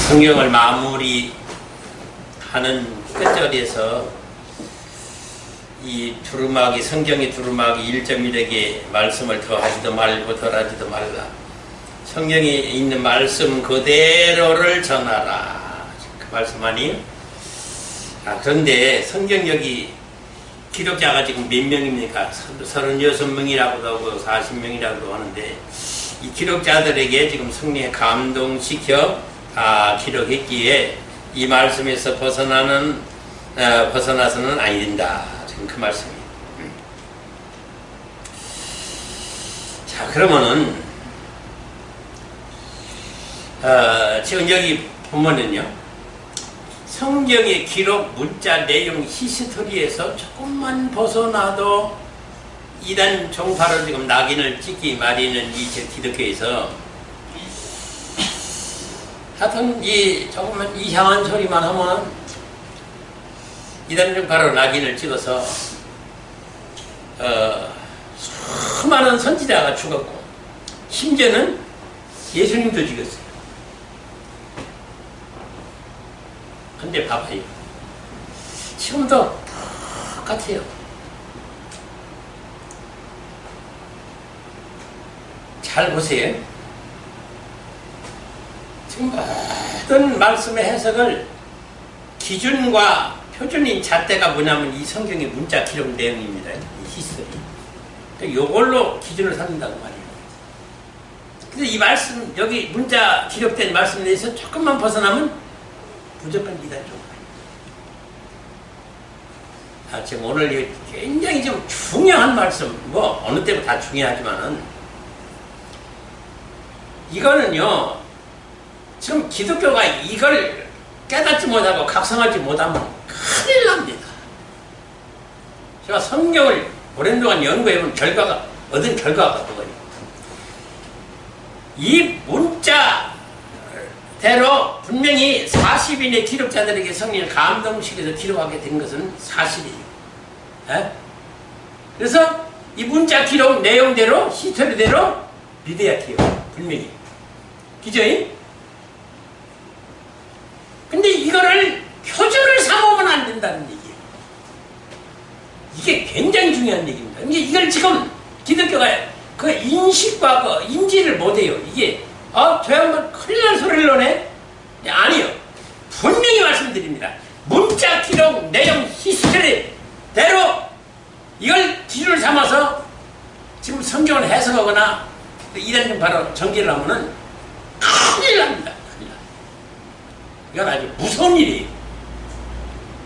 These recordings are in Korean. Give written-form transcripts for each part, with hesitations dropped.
성경을 마무리하는 끝자리에서 이 두루마기, 성경의 두루마기 1.1에게 말씀을 더하지도 말고 덜하지도 말라. 성경에 있는 말씀 그대로를 전하라. 그 말씀 아니에요? 그런데 성경 여기 기록자가 지금 몇 명입니까? 36명이라고도 하고 40명이라고도 하는데 이 기록자들에게 지금 성령에 감동시켜 기록했기에 이 말씀에서 벗어나서는 아니 된다. 지금 그 말씀이에요. 자, 그러면은 지금 여기 보면은요, 성경의 기록, 문자, 내용, 히스토리에서 조금만 벗어나도 이단 종파로 지금 낙인을 찍기 마련인 이 기독교에서 하여튼 조금만 이상한 소리만 하면 이단 종파로 낙인을 찍어서 수많은 선지자가 죽었고 심지어는 예수님도 죽였어요. 근데 봐봐요. 지금도 똑같아요. 잘 보세요. 지금 모든 말씀의 해석을 기준과 표준인 잣대가 뭐냐면 이 성경의 문자 기록 내용입니다. 이 히스토리. 요걸로 기준을 삼는다고 말이에요. 근데 이 말씀, 여기 문자 기록된 말씀에 대해서 조금만 벗어나면 무조건 이단 종파예요. 지금 오늘 굉장히 좀 중요한 말씀, 어느 때보다 다 중요하지만은, 이거는요, 지금 기독교가 이걸 깨닫지 못하고 각성하지 못하면 큰일 납니다. 제가 성경을 오랜 동안 연구해본 얻은 결과가 그거예요. 이 문자대로 분명히 40인의 기록자들에게 성령을 감동시켜서 기록하게 된 것은 사실이에요. 그래서 이 문자 기록 내용대로, 히스토리대로 믿어야 돼요. 분명히. 그죠? 근데 이거를 표준을 삼으면 안 된다는 얘기예요. 이게 굉장히 중요한 얘기입니다. 근데 이걸 지금 기독교가 그 인식과 그 인지를 못해요. 이게 저 양반 큰일 날 소리를 넣네? 아니요. 분명히 말씀드립니다. 문자 기록 내용 히스토리대로 이걸 기준을 삼아서 지금 성경을 해석하거나 이단 종파로 전개를 하면은 큰일 납니다. 큰일 납니다. 이건 아주 무서운 일이에요.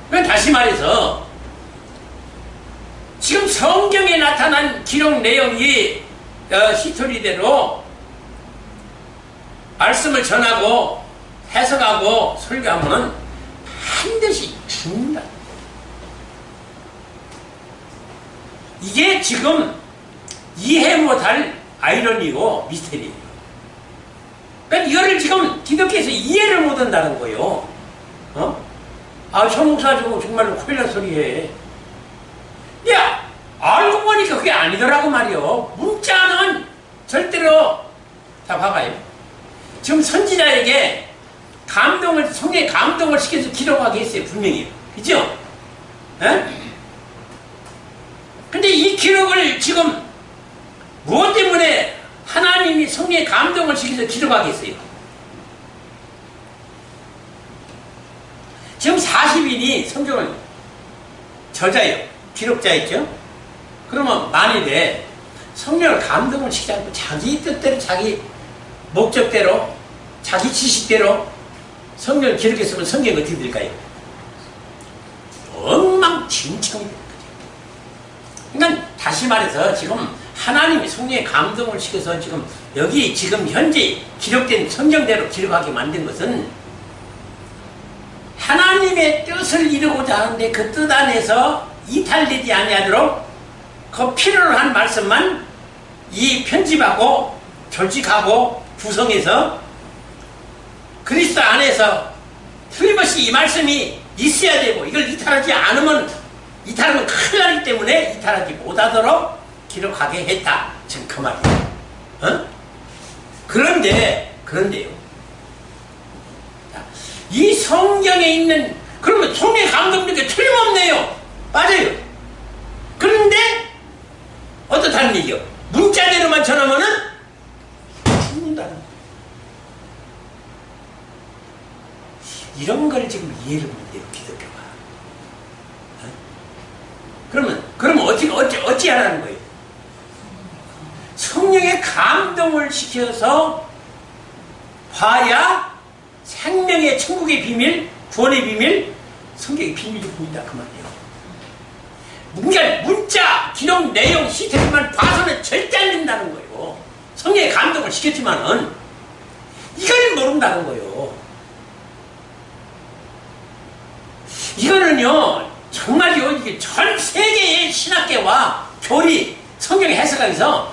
그러니까 다시 말해서 지금 성경에 나타난 기록 내용이 히스토리대로 말씀을 전하고 해석하고 설교하면 반드시 죽는다. 이게 지금 이해 못할 아이러니고 미스테리예요. 그러니까 이거를 지금 기독교에서 이해를 못한다는 거예요. 저 목사 저거 정말로 큰일 날 소리 해. 야, 알고 보니까 그게 아니더라고 말이요. 문자는 절대로, 자 봐봐요. 지금 선지자에게 성령의 감동을 시켜서 기록하게 했어요. 분명히. 그죠? 근데 이 기록을 지금 무엇 때문에 하나님이 성령의 감동을 시켜서 기록하게 했어요? 지금 40인이 성경을 저자예요. 기록자였죠? 그러면 만일에 성령을 감동을 시키지 않고 자기 뜻대로, 자기 목적대로, 자기 지식대로 성경을 기록했으면 성경이 어떻게 될까요? 엉망진창이 될 거죠. 그러니까 다시 말해서 지금 하나님이 성령의 감동을 시켜서 지금 여기 지금 현재 기록된 성경대로 기록하게 만든 것은 하나님의 뜻을 이루고자 하는데 그 뜻 안에서 이탈되지 아니하도록 그 필요로 한 말씀만 이 편집하고 조직하고 구성해서 그리스도 안에서 틀림없이 이 말씀이 있어야 되고 이걸 이탈하면 큰일 나기 때문에 이탈하지 못하도록 기록하게 했다. 지금 그 말이에요. 그런데요. 성경에 있는, 그러면 성령의 감동된 게 틀림없네요. 맞아요. 그런데 어떻다는 얘기요? 문자대로만 전하면은 죽는다는 거예요. 이런 걸 지금 이해를 못해요, 기독교가. 그러면 어찌 하라는 거예요? 성령의 감동을 시켜서 봐야 생명의 천국의 비밀, 구원의 비밀, 성경의 비밀이 보인다 그 말이에요. 그러니까 문자, 기록, 내용, 시스템만 봐서는 절대 안 된다는 거예요. 성령의 감동을 시켰지만은 이걸 모른다는 거예요. 이거는요, 정말요, 이게 전 세계의 신학계와 교리, 성경 해석학에서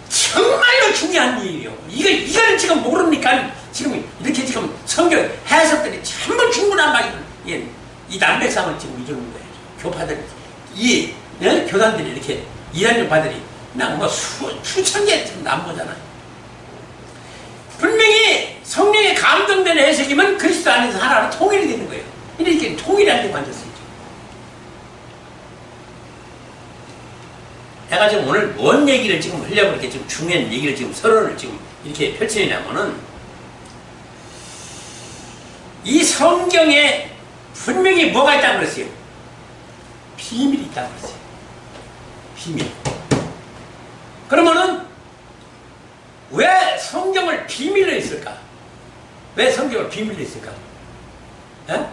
정말로 중요한 일이에요. 이걸 지금 모르니까 지금 이렇게 지금 성경 해석들이 전부 중구난 말이에요. 이 남백상을 지금 이루는 거예요. 교파들이, 교단들이 이렇게 이단교파들이 그냥 뭐 수천 개 지금 남보잖아요. 분명히 성령의 감동된 해석이면 그리스도 안에서 하나로 통일이 되는 거예요. 이렇게 통일이 안 되고 앉았어요. 내가 지금 오늘 뭔 얘기를 지금 하려고 이렇게 지금 중요한 얘기를 지금 서론을 지금 이렇게 펼치냐면은 이 성경에 분명히 뭐가 있다고 그랬어요? 비밀이 있다고 그랬어요. 비밀. 그러면은 왜 성경을 비밀로 했을까? 왜 성경을 비밀로 했을까? 에?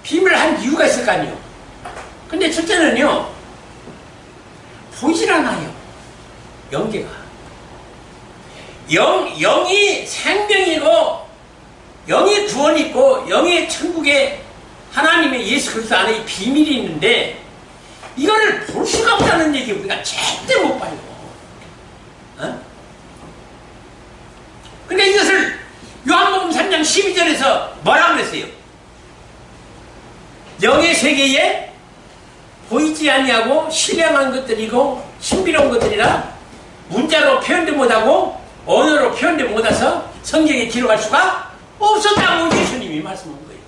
비밀을 한 이유가 있을 거 아니에요. 근데 첫째는요, 보이질 않아요. 영계가. 영이 생명이고, 영이 구원이 있고, 영의 천국에 하나님의 예수 그리스도 안에 이 비밀이 있는데, 이거를 볼 수가 없다는 얘기 우리가 절대 못 봐요. 어? 그러니까 이것을 요한복음 3장 12절에서 뭐라고 그랬어요? 영의 세계에 보이지 아니하고 신령한 것들이고 신비로운 것들이라 문자로 표현도 못하고 언어로 표현도 못해서 성경에 기록할 수가 없었다고 예수님이 말씀한 거예요.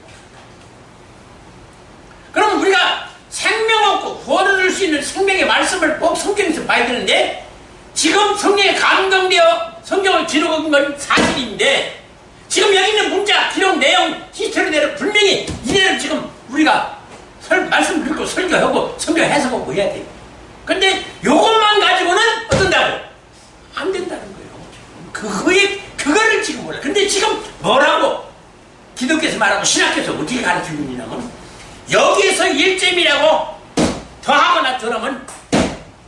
그럼 우리가 생명 없고 구원을 줄 수 있는 생명의 말씀을 꼭 성경에서 봐야 되는데, 지금 성령에 감동되어 성경을 기록한 건 사실인데, 지금 여기 있는 문자, 기록, 내용, 히스토리대로 분명히 이래를 지금 우리가 말씀 읽고 설교하고 성경 해석하고 해야 돼요. 근데 요것만 가지고는 어떤다고? 안 된다는 거예요. 그거를 지금 몰라. 근데 지금 뭐라고 기독교에서 말하고 신학교에서 어떻게 가르치고 있냐면, 여기에서 1점이라고 더하거나 덜하면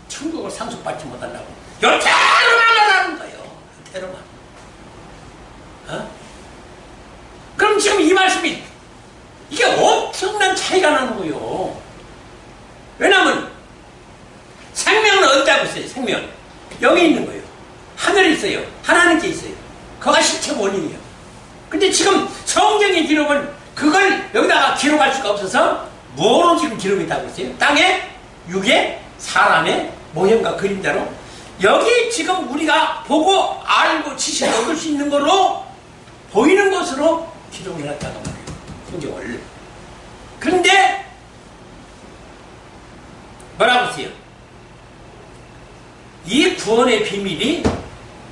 천국을 상속받지 못한다고. 요태로만 하라는 거예요. 요태로만. 그럼 지금 이 말씀이 이게 엄청난 차이가 나는 거예요. 왜냐하면 생명은 어디다고 있어요? 생명 영에 있는 거예요. 하늘에 있어요. 하나님께 있어요. 그가 실체 원인이에요. 근데 지금 성경의 기록은 그걸 여기다가 기록할 수가 없어서 뭐로 지금 기록했다고 했어요? 땅에, 육에, 사람의 모형과 그림자로, 여기 지금 우리가 보고 알고 지식을 얻을 수 있는 거로 보이는 것으로 기록을 해놨다고 말해요. 성경을. 그런데 뭐라고 했어요? 이 구원의 비밀이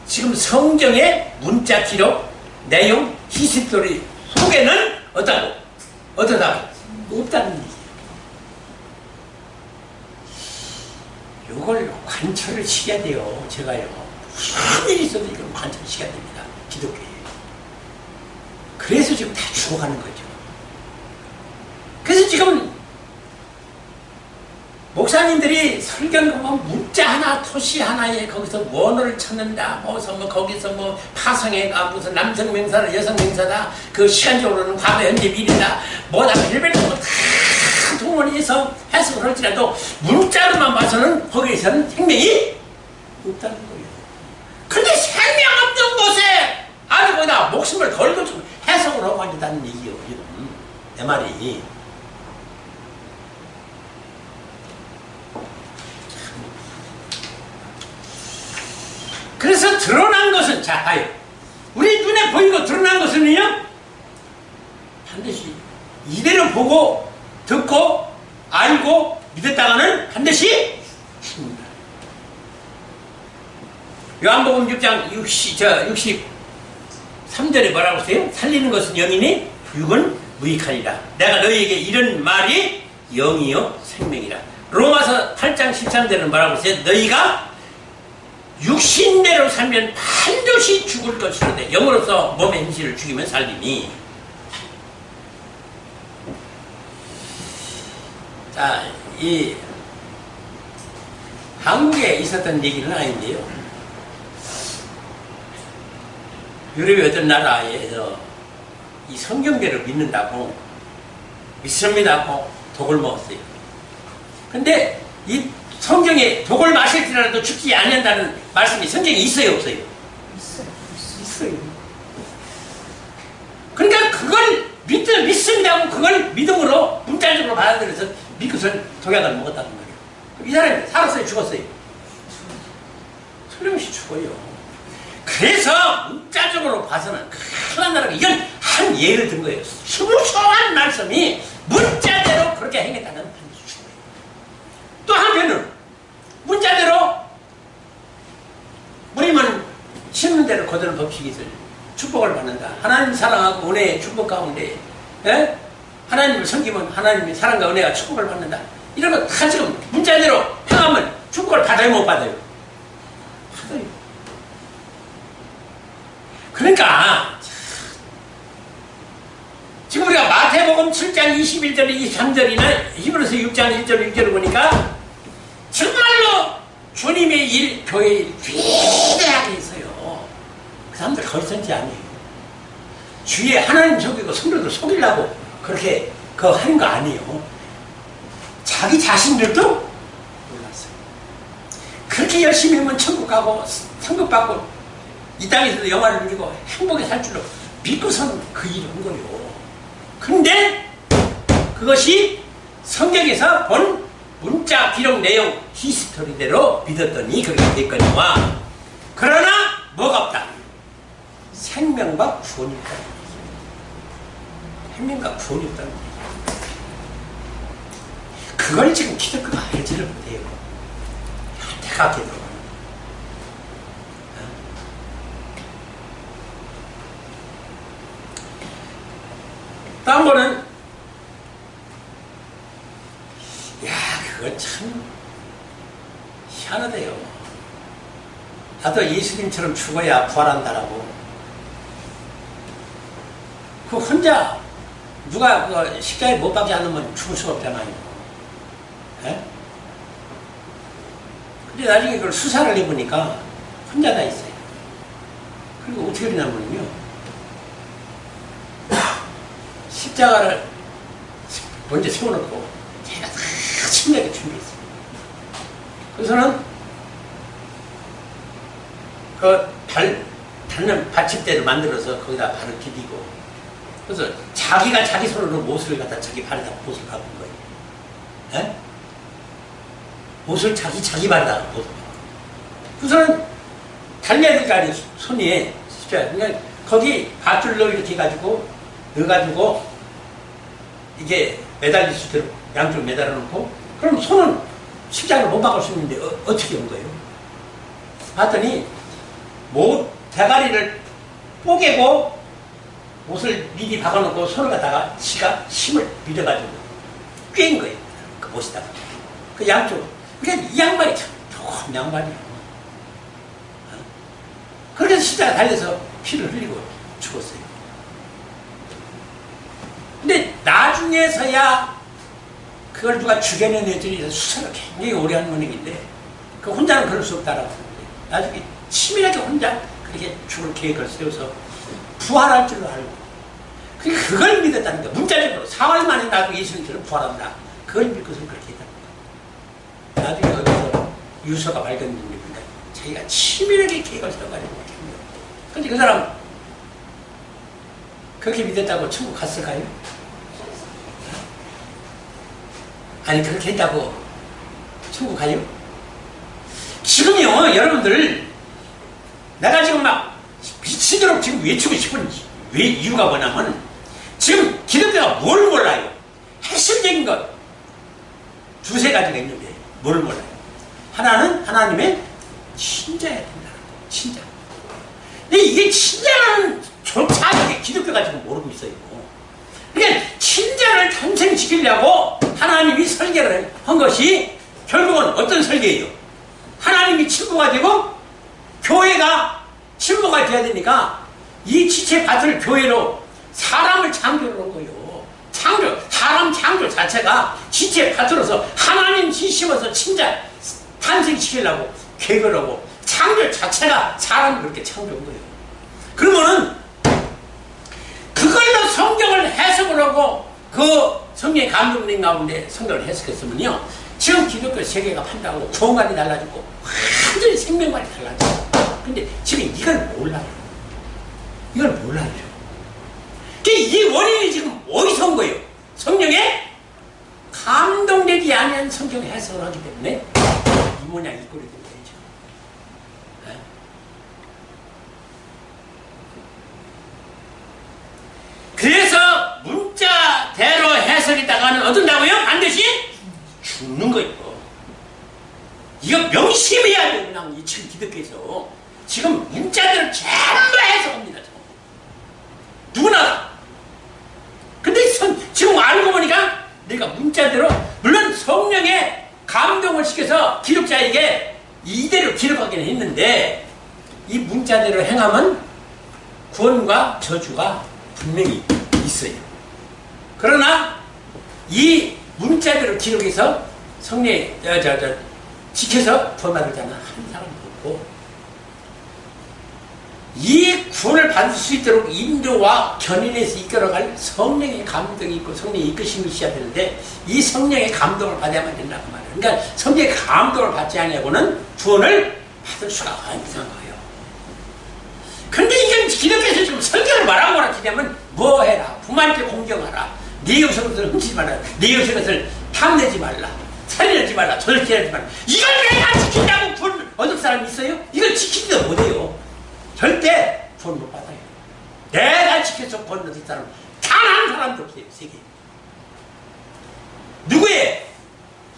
지금 성경의 문자 기록, 내용, 히스토리 속에는 어떠다고? 없다는 얘기예요. 이걸 관철을 시켜야 돼요. 제가요. 무슨 일이 있어도 이걸 관철을 시켜야 됩니다. 기독교에. 그래서 지금 다 죽어가는 거죠. 그래서 지금 목사님들이 설교하면 문자 하나, 토시 하나에 거기서 원어를 찾는다. 거기서 파성애가 무슨 남성 명사나 여성 명사다. 그 시간적으로는 과거, 현재, 미래다. 뭐다 별별 다 동원해서 해석을 할지라도 문자로만 봐서는 거기에서는 생명이 없다는 거예요. 근데 생명 없는 곳에 아주 거기다 목숨을 걸고 좀 해석을 하고 앉았다는 얘기예요. 내 말이. 그래서 드러난 것은, 자, 봐요. 우리 눈에 보이고 드러난 것은요, 이대로 보고 듣고 알고 믿었다가는 반드시 죽는다. 요한복음 6장 63절에 뭐라고 했어요? 살리는 것은 영이니 육은 무익하니라. 내가 너희에게 이런 말이 영이요 생명이라. 로마서 8장 13절은 뭐라고 했어요? 너희가 육신대로 살면 반드시 죽을 것이로되 영으로서 몸의 행실을 죽이면 살리니. 자, 이 한국에 있었던 얘기는 아닌데요. 유럽의 어떤 나라에서 이 성경대로 믿습니다고 독을 먹었어요. 근데 이 성경에 독을 마실지라도 죽지 않는다는 말씀이 성경에 있어요, 없어요? 있어요. 그러니까 그걸 믿습니다고 그걸 믿음으로 문자적으로 받아들여서 믿고서 독약을 먹었다는 거예요. 이 사람이 살았어요, 죽었어요? 틀림없이 죽어요. 그래서 문자적으로 봐서는 큰일 난다는 거, 이건 한 예를 든 거예요. 수무소한 말씀이 문자대로 그렇게 행했다는 반드시 죽어요. 또 한편은 문자대로 우리만 심는 대로 거두는 법칙이 있어요. 축복을 받는다. 하나님 사랑하고 은혜의 축복 가운데, 예? 하나님을 섬기면 하나님의 사랑과 은혜와 축복을 받는다. 이런 거 다 지금 문자대로 행하면 축복을 받아요, 못 받아요? 받아요. 그러니까 지금 우리가 마태복음 7장 21절 23절이나 히브리서 6장 1절 6절을 보니까 정말로 주님의 일, 교회의 일 위대하게 있어요. 그 사람들 거짓선지 아니에요. 주위에 하나님 속이고 성도들 속이려고 그렇게 그거 하는 거 아니에요. 자기 자신들도 몰랐어요. 그렇게 열심히 하면 천국 가고 상급 받고 이 땅에서도 영화를 누리고 행복에 살 줄로 믿고선 그 일을 한 거예요. 근데 그것이 성경에서 본 문자 기록 내용 히스토리대로 믿었더니 그렇게 됐거니와. 그러나 뭐가 없다? 생명과 구원이 없다. 생명과 구원이 없다는 거예요. 그걸 지금 기독교가 알지를 못해요. 안타깝게도. 다음 거는, 그건 참 희한하대요. 나도 예수님처럼 죽어야 부활한다라고. 그 혼자 누가 그 십자가에 못 박지 않으면 죽을 수가 없잖아요. 예? 근데 나중에 그걸 수사를 해보니까 혼자 다 있어요. 그리고 어떻게 되냐면요, 십자가를 먼저 세워놓고 제가 다 침략에 준비했어요. 그래서는 그 닿는 받침대를 만들어서 거기다 발을 디디고, 그래서 자기가 자기 손으로 못을 갖다 자기 발에다 못을 박은 거예요. 예? 못을 자기 발에다가 못을 박은 거예요. 그래서는 달려야되니까 손이 십자가, 그냥 거기 밧줄로 이렇게 해가지고 넣어가지고 이게 매달릴 수 있도록 양쪽 매달아 놓고, 그럼 손은 십자가를 못 박을 수 있는데 어떻게 한 거예요? 봤더니 못 대가리를 뽀개고 못을 미리 박아놓고 손을 갖다가 지가 힘을 밀어가지고 꿰인 거예요. 그 못에다가 그 양쪽. 그러니까 이 양반이 참 좋은 양반이에요. 그래서 십자가 달려서 피를 흘리고 죽었어요. 근데 나중에서야 그걸 누가 죽여낸 애들이 수사를 굉장히 오래 한 모양인데, 그 혼자는 그럴 수 없다라고. 나중에 치밀하게 혼자 그렇게 죽을 계획을 세워서 부활할 줄로 알고, 그걸 믿었다는 거야. 문자적으로 4월 만에 나도 예수님처럼 부활한다. 그걸 믿고서 그렇게 했다는 거야. 나중에 어디서 유서가 발견됩니다. 자기가 치밀하게 계획을 세워가지고. 근데 그 사람 그렇게 믿었다고 천국 갔을까요? 아니, 그렇게 했다고 천국 가요? 지금요, 여러분들, 내가 지금 막 미치도록 지금 외치고 싶은 이유가 뭐냐면, 지금 기독교가 뭘 몰라요? 핵심적인 것 두세 가지가 있는데 뭘 몰라요? 하나는 하나님의 친자야 된다는 거예요. 친자. 근데 이게 친자라는 조차 이게 기독교가 지금 모르고 있어요. 그러니까 친자를 탄생시키려고 하나님이 설계를 한 것이 결국은 어떤 설계예요? 하나님이 친부가 되고 교회가 친부가 돼야 되니까 이 지체 밭을 교회로 사람을 창조를 한 거예요. 창조, 사람 창조 자체가 지체 밭으로서 하나님 지심어서 친자 탄생시키려고 계획을 하고 창조 자체가 사람을 그렇게 창조한 거예요. 그러면은 그걸로 성경을 해석을 하고 그 성경의 감동된 가운데 성경을 해석했으면요 지금 기독교 세계가 판다고 구원관이 달라지고 완전히 생명관이 달라져요. 근데 지금 이걸 몰라요. 이걸 몰라요. 이 원인이 지금 어디서 온 거예요? 성령에 감동되지 않은 성경 해석을 하기 때문에 이 모양 이 꼴이 된 거죠. 네? 그래서 문자대로 해석했다가는 어떤다고요? 반드시 죽는 거예요. 이거 명심해야 돼요. 그냥 이 지금 기독교에서 지금 문자대로 전부 해석합니다. 누구나. 근데 지금 알고 보니까 내가 문자대로 물론 성령에 감동을 시켜서 기록자에게 이대로 기록하기는 했는데 이 문자대로 행하면 구원과 저주가 분명히 있어요. 그러나 이 문자대로 기록해서 성령에 지켜서 구원받을 자는 한 사람도 없고 이 구원을 받을 수 있도록 인도와 견인해서 이끌어갈 성령의 감동이 있고 성령의 이끄심이 있어야 되는데 이 성령의 감동을 받아야만 된다고 말해요. 그러니까 성령의 감동을 받지 않냐고는 구원을 받을 수가 없는 거예요. 근데 이게 기독교에서 지금 설교를 말하고 하냐면 뭐 해라. 부모한테 공경하라. 네 영성것을 훔치지 말라. 네 영성것을 탐내지 말라. 살려지 말라. 절제하지 말라. 이걸 내가 지킨다고 구원 얻을 사람이 있어요? 이걸 지키지도 못해요. 절대 구원 못 받아요. 내가 지켜서 구원 얻을 사람 단 한 사람도 없어요. 세계에. 누구의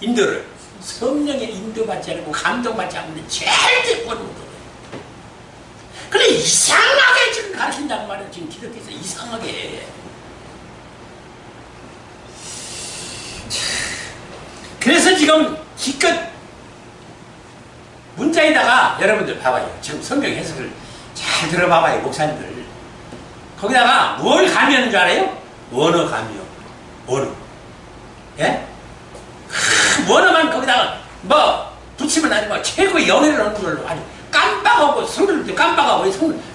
인도를? 성령의 인도받지 않고 감동받지 않으면 절대 구원 못 얻어요. 근데 이상하게 지금 가르친다고 말해요. 지금 기독교에서 이상하게. 그래서 지금 기껏 문자에다가 여러분들 봐봐요. 지금 성경 해석을 잘 들어봐봐요. 목사님들. 거기다가 뭘 가미하는 줄 알아요? 원어 가미요. 원어. 예? 원어만 거기다가 뭐 붙이면 아니고 최고의 영예를 얻는 걸로 아니 깜빡하고 성들도 깜빡하고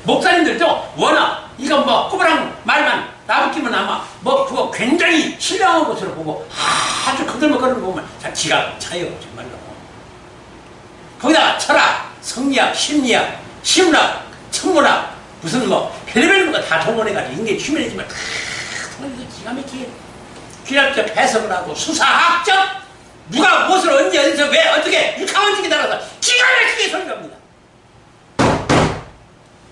목사님들도 원어 이거 뭐 꼬부랑 말만 나붙기면 아마 뭐 그거 굉장히 신령한 것으로 보고 아주 거들먹거리는 거 보면 자 기가 차요 정말로. 거기다가 철학, 성리학, 심리학, 심리학, 천문학 무슨 뭐 별의별 거 다 동원해가지고 인간이 휴면이지만 다 통해서 기가 막히게 귀학적 해석을 하고 수사학적 누가 무엇을 언제 어디서 왜 어떻게 육하원칙에 따라서 기가 막히게 설교합니다.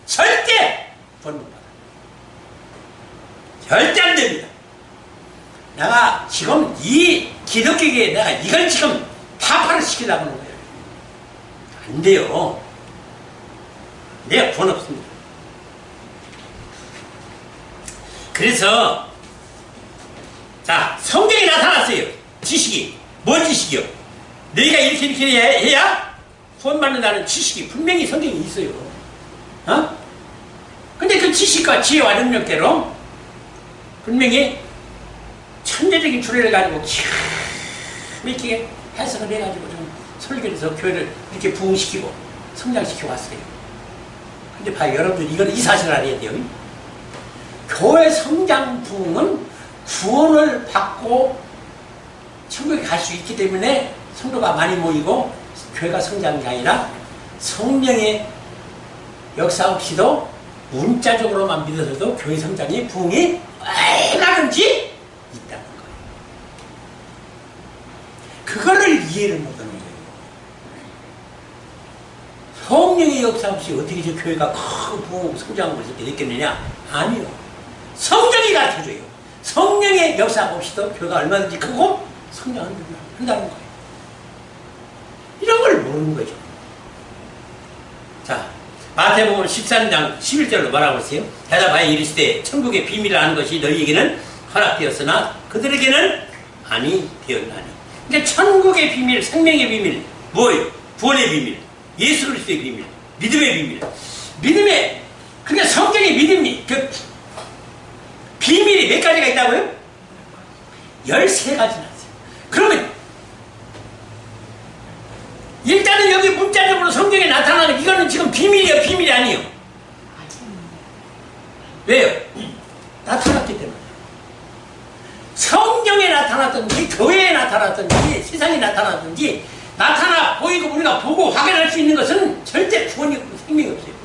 절대 구원 못 받아. 절대 안 됩니다. 내가 지금 이 기독교계에 내가 이걸 지금 타파를 시키려고 하는 거예요. 안 돼요. 내가 구원 없습니다. 그래서 자 성경이 나타났어요. 지식이. 뭔 지식이요? 너희가 이렇게 해야 구원받는다는 지식이 분명히 성경에 있어요. 어? 근데 그 지식과 지혜와 능력대로 분명히 천재적인 주례를 가지고 기가 막히게 해석을 해가지고 좀 설교를 해서 교회를 이렇게 부흥시키고 성장시켜 왔어요. 근데 봐요. 여러분들 이건 이 사실을 알아야 돼요. 교회 성장 부흥은 구원을 받고 천국에 갈 수 있기 때문에 성도가 많이 모이고 교회가 성장이 아니라 성령의 역사 없이도 문자적으로만 믿어서도 교회 성장이 부흥이 얼마든지 있다는 거예요. 그거를 이해를 못하는 거예요. 성령의 역사 없이 어떻게 저 교회가 큰 부흥 성장하고 있을 때 있겠느냐? 아니요. 성령이 가르쳐줘요. 성령의 역사 없이도 교회가 얼마든지 크고 성장한다는 거예요. 이런 걸 모르는 거죠. 자, 마태복음 13장 11절로 뭐라고 했어요? 대답하여 이르시되 천국의 비밀을 아는 것이 너희에게는 허락되었으나 그들에게는 아니 되었나니. 그러니까 천국의 비밀, 생명의 비밀, 뭐예요? 구원의 비밀, 예수 그리스도의 비밀, 믿음의 비밀. 믿음의, 그러니까 성경의 믿음이 그 비밀이 몇 가지가 있다고요? 13가지나 있어요. 그러면 일단은 여기 문자적으로 성경에 나타나는 이거는 지금 비밀이에요, 비밀이 아니에요? 왜요? 나타났기 때문에. 성경에 나타났든지 교회에 나타났든지 세상에 나타났든지 나타나 보이고 우리가 보고 확인할 수 있는 것은 절대 구원이 없고 생명이 없어요.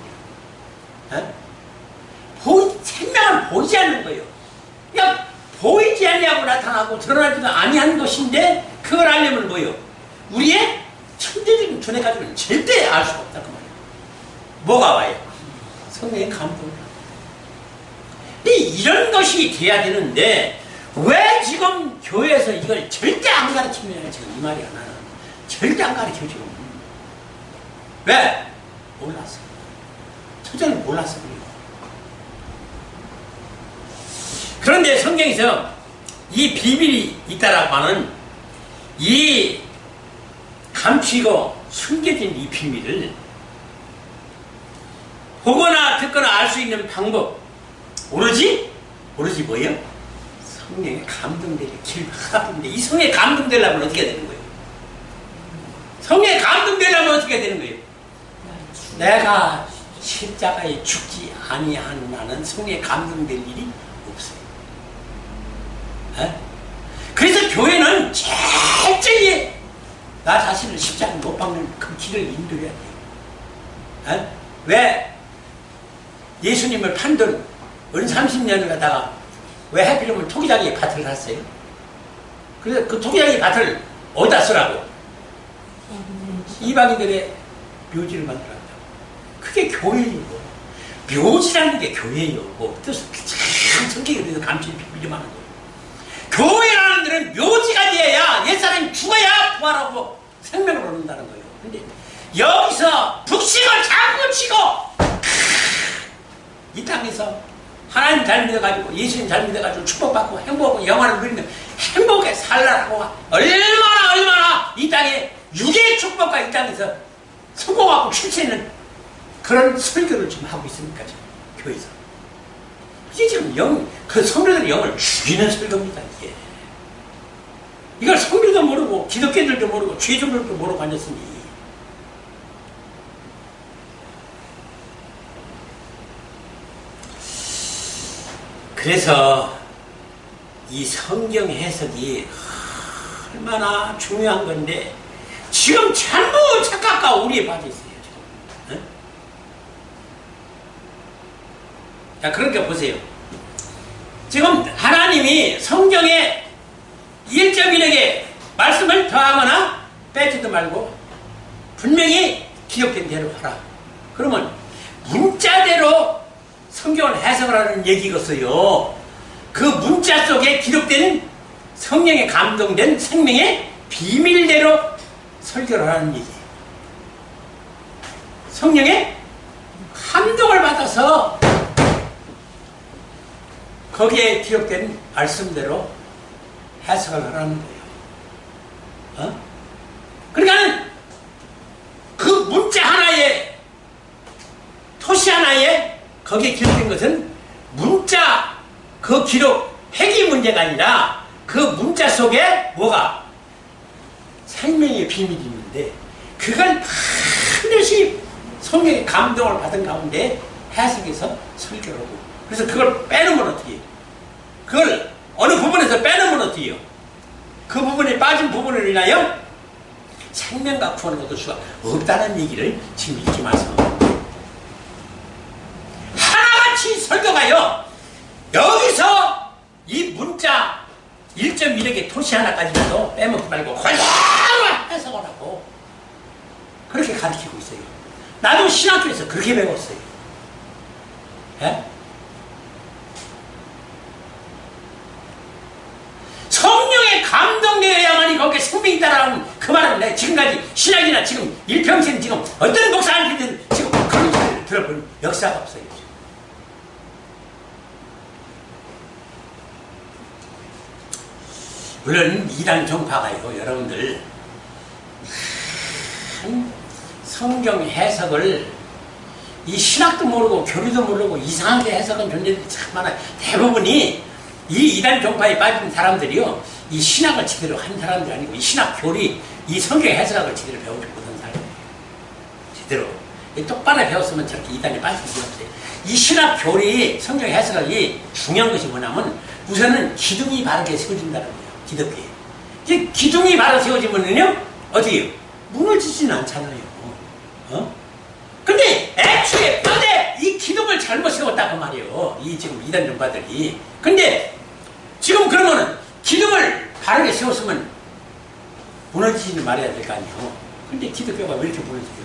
생명은 보이지 않는 거예요. 그냥 보이지 아니하고 나타나고 드러나지도 아니한 것인데 그걸 알려면 뭐예요? 우리의 천재적인 두뇌 가지고는 절대 알 수가 없다는 말이에요. 뭐가 와요? 성령의 감동. 근데 이런 것이 돼야 되는데 왜 지금 교회에서 이걸 절대 안 가르치면 지금 이 말이야. 나는 절대 안 가르쳐 지금. 왜? 몰랐어. 초전을 몰랐어. 그런데 성경에서 이 비밀이 있다라고 하는 이 감추고 숨겨진 이 비밀을 보거나 듣거나 알 수 있는 방법 오로지 뭐예요? 성령의 감동되게 길 하나뿐인데 이 성령의 감동되려면 어떻게 되는 거예요? 성령의 감동되려면 어떻게 되는 거예요? 내가 십자가에 죽지 아니한 나는 성령의 감동될 일이 없어요. 그래서 교회는 철저히 나 자신을 십자가 못 박는 그 길을 인도해야 돼요. 왜 예수님을 판돈 은 30년을 갖다가 왜 하필이면 토기장의 밭을 샀어요? 그래서 그 토기장의 밭을 어디다 쓰라고? 이방인들의 묘지를 만들었다고. 그게 교회예요. 묘지라는 게 교회예요. 뭐 뜻은 참 성격에 대해서 감추는 비밀만 하는 거예요. 교회라는 데는 묘지가 돼야 옛사람이 죽어야 부활하고 생명을 얻는다는 거예요. 근데 여기서 북식을 자꾸 치고 이 땅에서 하나님 잘 믿어가지고 예수님 잘 믿어가지고 축복받고 행복하고 영화를 누리면 행복에 살라고 얼마나 이 땅에 육의 축복과 이 땅에서 성공하고 실체는 그런 설교를 지금 하고 있습니까? 지금 교회에서 이게 지금 그 성도들의 영을 죽이는 설교입니다. 이게 이걸 성도도 모르고 기독교들도 모르고 죄종들도 모르고 앉았으니 그래서 이 성경 해석이 얼마나 중요한 건데 지금 전부 착각과 오리에 빠져 있어요. 지금. 자, 그러니까 보세요. 지금 하나님이 성경에 1.1에게 말씀을 더하거나 빼지도 말고 분명히 기록된 대로 하라. 그러면 문자대로 성경을 해석을 하는 얘기겠어요. 그 문자 속에 기록된 성령에 감동된 생명의 비밀대로 설교를 하는 얘기예요. 성령의 감동을 받아서 거기에 기록된 말씀대로 해석을 하라는 거예요. 그러니까 그 문자 하나에 토시 하나에 거기에 기록된 것은 문자 그 기록 핵이 문제가 아니라 그 문자 속에 뭐가 생명의 비밀이 있는데 그걸 반드시 성령의 감동을 받은 가운데 해석해서 설교를 하고 그래서 그걸 빼놓으면 어떻게 해요? 그걸 어느 부분에서 빼놓으면 어떻게 해요? 그 부분에 빠진 부분을 인하여 생명과 구원을 얻을 수가 없다는 얘기를 지금 잊지 마세요. 하나같이 설교가요 여기서 이 문자 1.1에게 토시 하나까지라도 빼먹지 말고 그대로 해석을 하고 그렇게 가르치고 있어요. 나도 신학교에서 그렇게 배웠어요. 예? 목에 생명이 있다라는 그 말은 내가 지금까지 신학이나 지금 일평생 지금 어떤 목사한테든 지금 그런 소리를 들어본 역사가 없어요. 물론 이단 종파가요, 여러분들 성경 해석을 이 신학도 모르고 교리도 모르고 이상하게 해석한 존재들이 참 많아요. 대부분이 이 이단 종파에 빠진 사람들이요, 이 신학을 제대로 한 사람들이 아니고 이 신학 교리, 이 성경 해석을 제대로 배우지 못한 사람이에요. 제대로 똑바로 배웠으면 저렇게 이단에 빠질 수 없어요. 이 신학 교리, 성경 해석이 중요한 것이 뭐냐면 우선은 기둥이 바르게 세워진다는 거예요. 기독교에. 이제 기둥이 바로 세워지면은요, 어디에요? 무너지지는 않잖아요. 근데 애초에 뼈대 이 기둥을 잘못 세웠다 그 말이에요. 이 지금 이단 종파들이. 근데 지금 그러면은 기둥을 바르게 세웠으면 무너지지는 말해야 될 거 아니에요. 근데 기독교가 왜 이렇게 무너져요?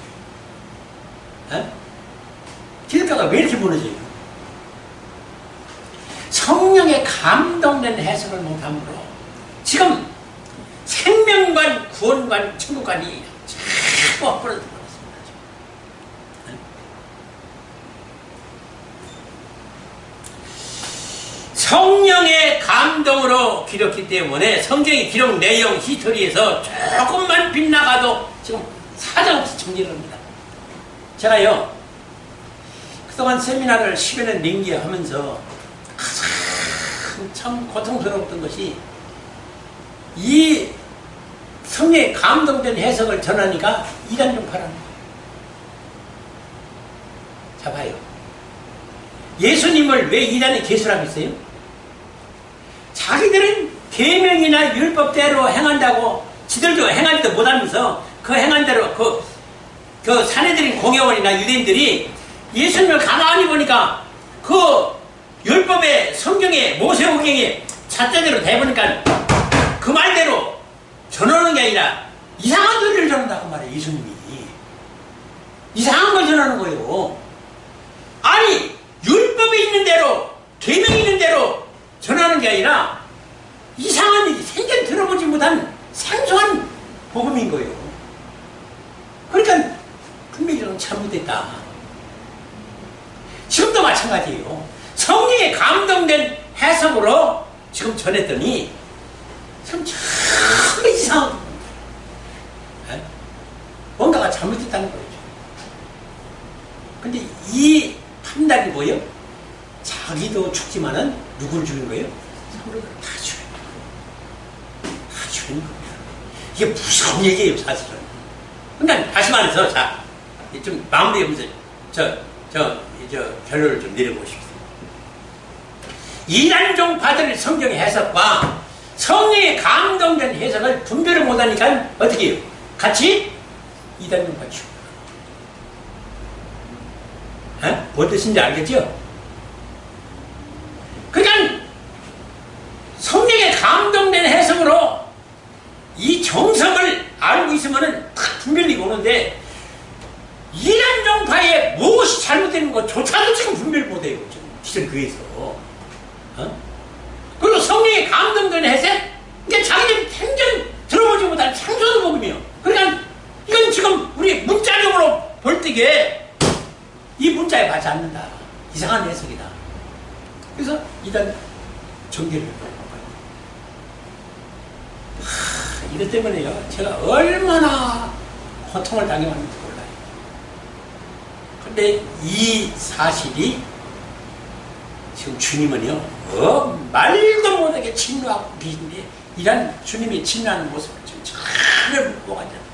기독교가 왜 이렇게 무너져요? 성령에 감동된 해석을 못함으로 지금 생명관, 구원관, 천국관이 자꾸 엎어져 버렸습니다. 성령의 감동으로 기록했기 때문에 성경의 기록 내용 히스토리에서 조금만 빗나가도 지금 사정없이 정리를 합니다. 제가요, 그동안 세미나를 10여 년 연기하면서 가장 참 고통스러웠던 것이 이 성령에 감동된 해석을 전하니까 이단 종파라는 거예요. 자, 봐요. 예수님을 왜 이단에 계수라고 했어요? 자기들은 계명이나 율법대로 행한다고 지들도 행하지도 못하면서 그 행한 대로 그 사내들인 공회원이나 유대인들이 예수님을 가만히 보니까 그 율법의 성경에 모세오경에 잣대대로 대보니까 그 말대로 전하는 게 아니라 이상한 소리를 전한다고 말해요. 예수님이 이상한 걸 전하는 거예요. 아니 율법에 있는 대로 계명이 있는 대로 전하는 게 아니라 이상한 일이 생전 들어보지 못한 생소한 복음인 거예요. 그러니까 분명히 좀 잘못됐다. 지금도 마찬가지예요. 성령에 감동된 해석으로 지금 전했더니 참 이상한 뭔가가 잘못됐다는 거죠. 근데 이 판단이 뭐예요? 자기도 죽지만은 누굴 죽인 거예요? 서로를 다 죽인 거예요. 다 죽인 겁니다. 이게 무서운 얘기예요, 사실은. 그러니까 다시 말해서, 자, 좀 마무리하면서 결론을 좀 내려보십시오. 이단 종파들 성경의 해석과 성령에 감동된 해석을 분별을 못하니까 어떻게 해요? 같이 이단 종파 치고. 뭔 뜻인지 알겠죠? 그러니까 성령에 감동된 해석으로 이 정석을 알고 있으면은 딱 분별이 오는데 이단 종파에 무엇이 잘못되는 것조차도 지금 분별 못해요. 지금 기존 교회에서. 그리고 성령에 감동된 해석? 그러니까 자기들이 생전 들어보지 못한 창조의 복음이요. 그러니까 이건 지금 우리 문자적으로 볼 때에 이 문자에 맞지 않는다. 이상한 해석이다. 그래서 이단 정계를 이것 때문에요. 제가 얼마나 고통을 당해왔는지 몰라요. 근데 이 사실이 지금 주님은요, 말도 못하게 침노하고 계신데 이런 주님이 침노하는 모습을 지금 전혀 못 보고 있는 거예요.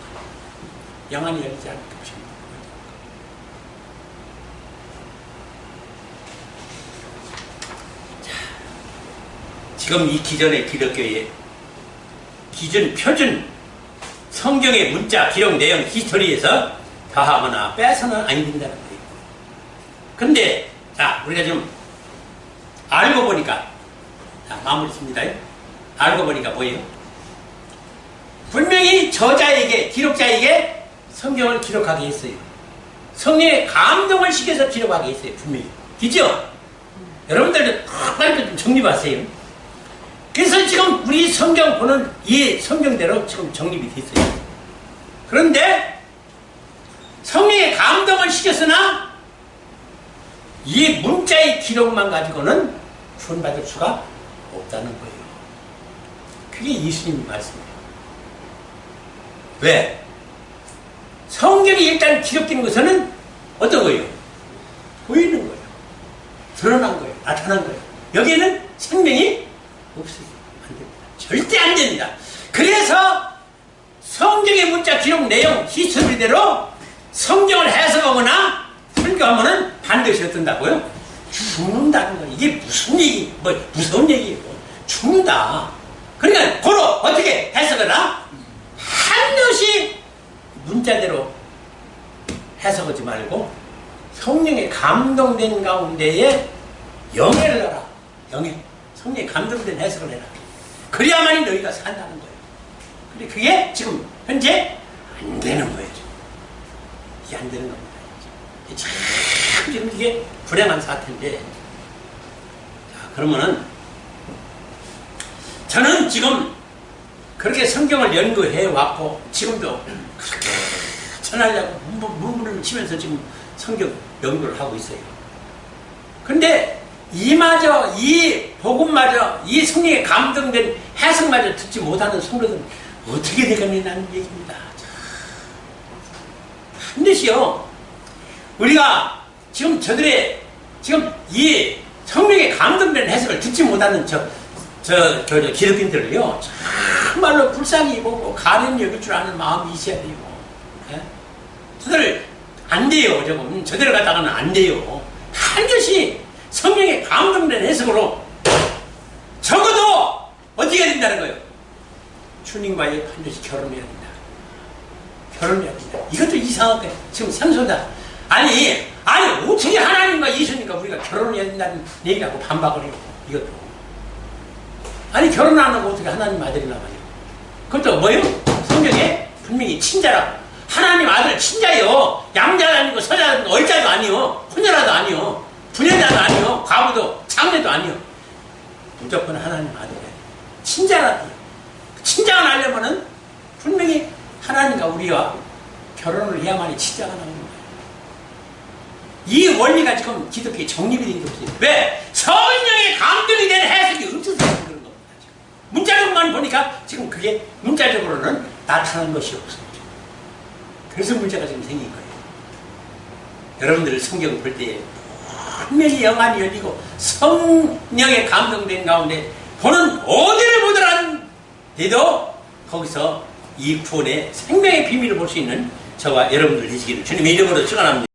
영안이 열리지 않을 것입니다. 지금 이 기존의 기독교의 기준, 표준, 성경의 문자, 기록, 내용, 히스토리에서 더하거나 빼서는 아니 된다는 거예요. 근데, 자, 우리가 좀 알고 보니까, 자, 마무리 씁니다. 알고 보니까 뭐예요? 분명히 저자에게, 기록자에게 성경을 기록하게 했어요. 성령의 감동을 시켜서 기록하게 했어요. 분명히. 그죠? 여러분들도 빨리 좀 정리하세요. 그래서 지금 우리 성경 보는 이 성경대로 지금 정립이 됐어요. 그런데 성령의 감동을 시켰으나 이 문자의 기록만 가지고는 구원받을 수가 없다는 거예요. 그게 예수님의 말씀이에요. 왜? 성경이 일단 기록된 것은 어떤 거예요? 보이는 거예요. 드러난 거예요. 나타난 거예요. 여기에는 생명이 없어요. 안 됩니다. 절대 안 됩니다. 그래서 성경의 문자 기록 내용 히스토리대로 성경을 해석하거나 설교하면은 반드시 어떤다고요? 죽는다는 거예요. 이게 무슨 얘기, 무서운 얘기예요. 죽는다. 그러니까 고로 어떻게 해석하라? 반드시 문자대로 해석하지 말고 성령의 감동된 가운데에 영예를 넣어라. 영예. 성령의 감동된 해석을 해라. 그래야만이 너희가 산다는 거예요. 근데 그게 지금 현재 안 되는 거예요. 이게 안 되는 겁니다. 참 지금 이게 불행한 사태인데. 자, 그러면은 저는 지금 그렇게 성경을 연구해 왔고 지금도 그렇게 전하려고 문문을 치면서 지금 성경 연구를 하고 있어요. 근데 이마저 이 복음마저 이 성령에 감동된 해석마저 듣지 못하는 성도들은 어떻게 되겠냐는 얘기입니다. 반드시요 우리가 지금 저들의 지금 이 성령에 감동된 해석을 듣지 못하는 기독인들을요 정말로 불쌍히 보고 가련히 여길 줄 아는 마음이 있어야 돼요. 예? 저들 안 돼요. 저들 갖다가는 안 돼요. 반드시 성령의 감동된 해석으로 적어도 어떻게 해야 된다는 거예요? 주님과의 반드시 결혼해야 된다. 결혼해야 된다. 이것도 이상하게 지금 상소다. 아니 어떻게 하나님과 예수님과 우리가 결혼해야 된다는 얘기하고 반박을 해요. 이것도. 아니 결혼 안 하고 어떻게 하나님 아들이나 말이에요. 그것도 뭐예요? 성경에 분명히 친자라고. 하나님 아들 친자요. 양자도 아니고 서자도 아니고 얼자도 아니요. 혼혈아도 아니요. 분여자도 아니요. 과부도 장례도 아니요. 무조건 하나님 아들이에요. 친자라도. 친자가 나려면은 분명히 하나님과 우리와 결혼을 해야만이 친자가 나오는 거예요. 이 원리가 지금 기독교에 정립이 된 것이에요. 왜? 성령의 감동이 된 해석이 없어서 그런 겁니다. 문자적으로만 보니까 지금 그게 문자적으로는 나타난 것이 없습니다. 그래서 문제가 지금 생긴 거예요. 여러분들 성경 볼 때 분명히 영안이 열리고 성령의 감동된 가운데 보는 어디를 보더라도 거기서 이 구원의 생명의 비밀을 볼 수 있는 저와 여러분들 되시기를 주님의 이름으로 축원합니다.